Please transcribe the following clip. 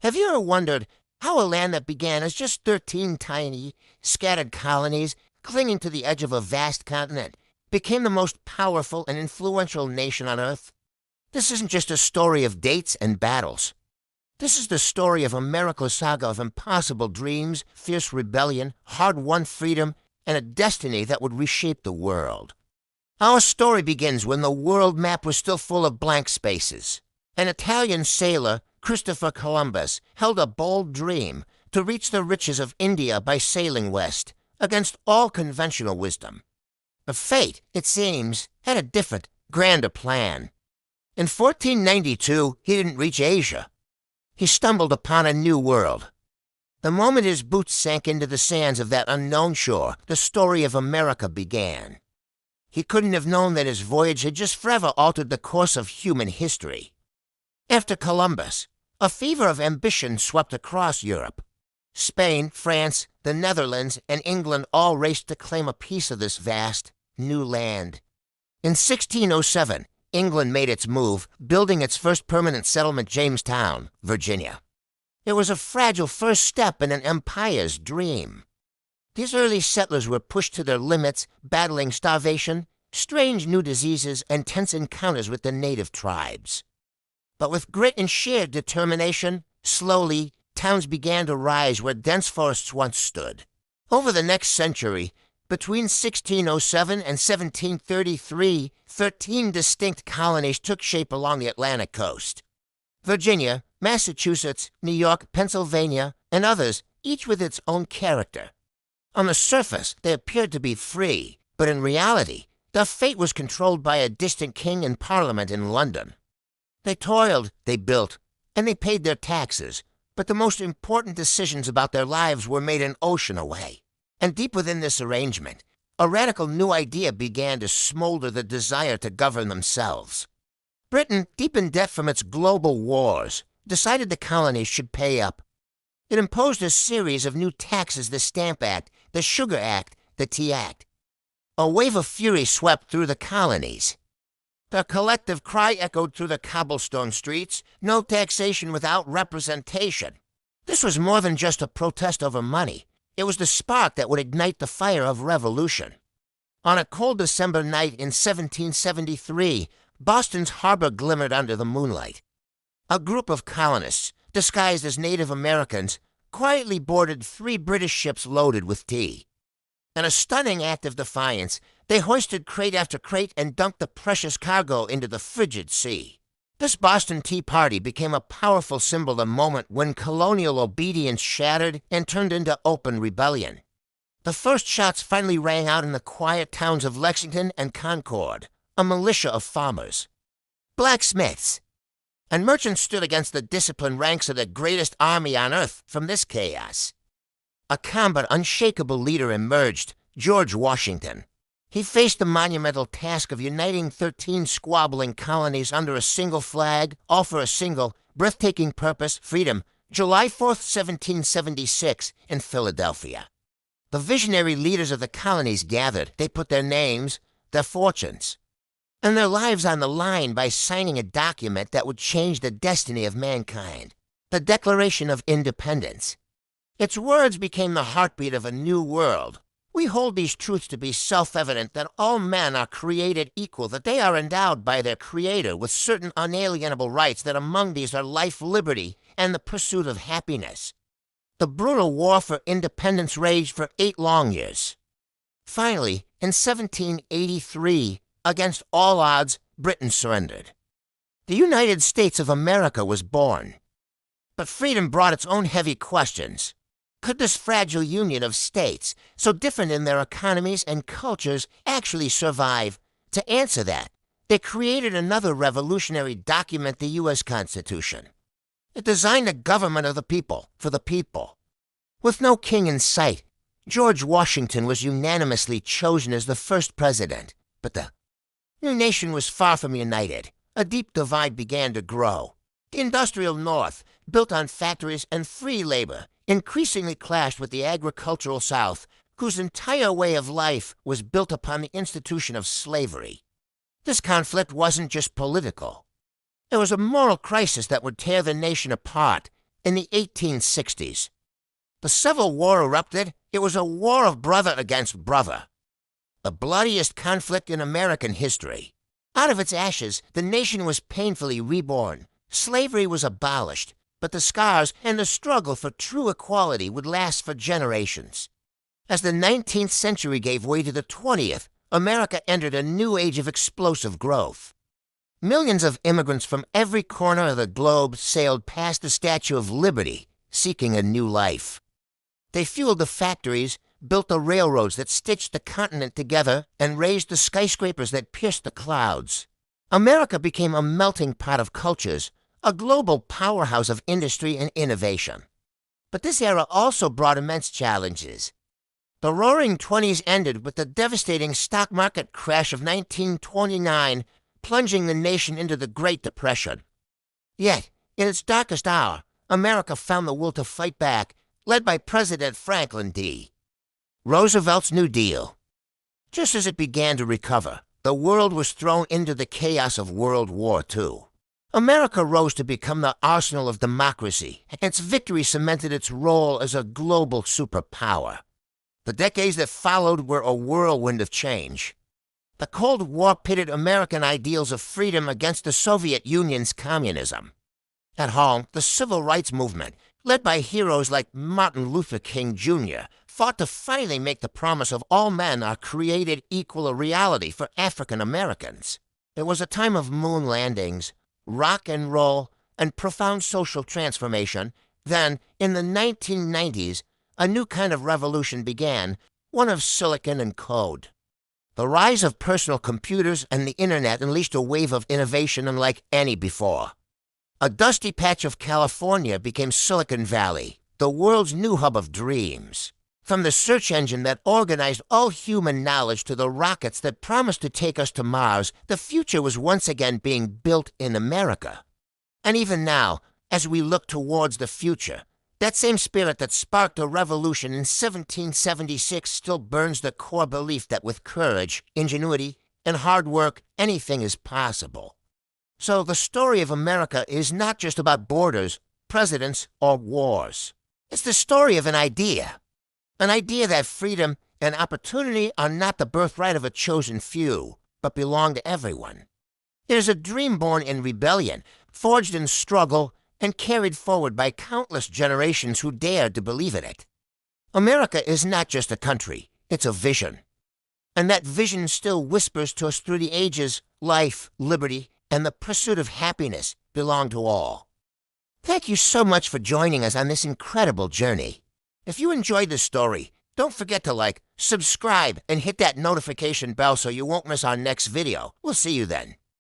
Have you ever wondered how a land that began as just 13 tiny, scattered colonies clinging to the edge of a vast continent became the most powerful and influential nation on Earth? This isn't just a story of dates and battles. This is the story of a miracle saga of impossible dreams, fierce rebellion, hard-won freedom, and a destiny that would reshape the world. Our story begins when the world map was still full of blank spaces. An Italian sailor, Christopher Columbus, held a bold dream to reach the riches of India by sailing west, against all conventional wisdom. But fate, it seems, had a different, grander plan. In 1492, he didn't reach Asia. He stumbled upon a new world. The moment his boots sank into the sands of that unknown shore, the story of America began. He couldn't have known that his voyage had just forever altered the course of human history. After Columbus, a fever of ambition swept across Europe. Spain, France, the Netherlands, and England all raced to claim a piece of this vast, new land. In 1607, England made its move, building its first permanent settlement, Jamestown, Virginia. It was a fragile first step in an empire's dream. These early settlers were pushed to their limits, battling starvation, strange new diseases, and tense encounters with the native tribes. But with grit and sheer determination, slowly, towns began to rise where dense forests once stood. Over the next century, between 1607 and 1733, 13 distinct colonies took shape along the Atlantic coast. Virginia, Massachusetts, New York, Pennsylvania, and others, each with its own character. On the surface, they appeared to be free, but in reality, their fate was controlled by a distant king and parliament in London. They toiled, they built, and they paid their taxes, but the most important decisions about their lives were made an ocean away. And deep within this arrangement, a radical new idea began to smolder the desire to govern themselves. Britain, deep in debt from its global wars, decided the colonies should pay up. It imposed a series of new taxes: the Stamp Act, the Sugar Act, the Tea Act. A wave of fury swept through the colonies. Their collective cry echoed through the cobblestone streets: no taxation without representation. This was more than just a protest over money. It was the spark that would ignite the fire of revolution. On a cold December night in 1773, Boston's harbor glimmered under the moonlight. A group of colonists, disguised as Native Americans, quietly boarded 3 British ships loaded with tea. In a stunning act of defiance, they hoisted crate after crate and dumped the precious cargo into the frigid sea. This Boston Tea Party became a powerful symbol of the moment when colonial obedience shattered and turned into open rebellion. The first shots finally rang out in the quiet towns of Lexington and Concord, a militia of farmers, blacksmiths, and merchants stood against the disciplined ranks of the greatest army on earth from this chaos. A calm but unshakable leader emerged, George Washington. He faced the monumental task of uniting 13 squabbling colonies under a single flag, all for a single, breathtaking purpose: freedom, July 4th, 1776, in Philadelphia. The visionary leaders of the colonies gathered. They put their names, their fortunes, and their lives on the line by signing a document that would change the destiny of mankind: the Declaration of Independence. Its words became the heartbeat of a new world. We hold these truths to be self-evident: that all men are created equal, that they are endowed by their Creator with certain unalienable rights, that among these are life, liberty, and the pursuit of happiness. The brutal war for independence raged for 8 long years. Finally, in 1783, against all odds, Britain surrendered. The United States of America was born. But freedom brought its own heavy questions. Could this fragile union of states, so different in their economies and cultures, actually survive? To answer that, they created another revolutionary document, the U.S. Constitution. It designed a government of the people, for the people. With no king in sight, George Washington was unanimously chosen as the first president. But the new nation was far from united. A deep divide began to grow. The industrial North, built on factories and free labor, increasingly clashed with the agricultural South, whose entire way of life was built upon the institution of slavery. This conflict wasn't just political. It was a moral crisis that would tear the nation apart, in the 1860s. The Civil War erupted. It was a war of brother against brother, the bloodiest conflict in American history. Out of its ashes, the nation was painfully reborn. Slavery was abolished, but the scars and the struggle for true equality would last for generations. As the 19th century gave way to the 20th, America entered a new age of explosive growth. Millions of immigrants from every corner of the globe sailed past the Statue of Liberty, seeking a new life. They fueled the factories, built the railroads that stitched the continent together, and raised the skyscrapers that pierced the clouds. America became a melting pot of cultures, a global powerhouse of industry and innovation. But this era also brought immense challenges. The Roaring '20s ended with the devastating stock market crash of 1929, plunging the nation into the Great Depression. Yet, in its darkest hour, America found the will to fight back, led by President Franklin D. Roosevelt's New Deal. Just as it began to recover, the world was thrown into the chaos of World War II. America rose to become the arsenal of democracy, and its victory cemented its role as a global superpower. The decades that followed were a whirlwind of change. The Cold War pitted American ideals of freedom against the Soviet Union's communism. At home, the Civil Rights Movement, led by heroes like Martin Luther King Jr., fought to finally make the promise of all men are created equal a reality for African Americans. It was a time of moon landings, rock and roll, and profound social transformation. Then, in the 1990s, a new kind of revolution began, one of silicon and code. The rise of personal computers and the internet unleashed a wave of innovation unlike any before. A dusty patch of California became Silicon Valley, the world's new hub of dreams. From the search engine that organized all human knowledge to the rockets that promised to take us to Mars, the future was once again being built in America. And even now, as we look towards the future, that same spirit that sparked a revolution in 1776 still burns the core belief that with courage, ingenuity, and hard work, anything is possible. So the story of America is not just about borders, presidents, or wars. It's the story of an idea that freedom and opportunity are not the birthright of a chosen few, but belong to everyone. It is a dream born in rebellion, forged in struggle, and carried forward by countless generations who dared to believe in it. America is not just a country, it's a vision. And that vision still whispers to us through the ages: life, liberty, and the pursuit of happiness belong to all. Thank you so much for joining us on this incredible journey. If you enjoyed this story, don't forget to like, subscribe, and hit that notification bell so you won't miss our next video. We'll see you then.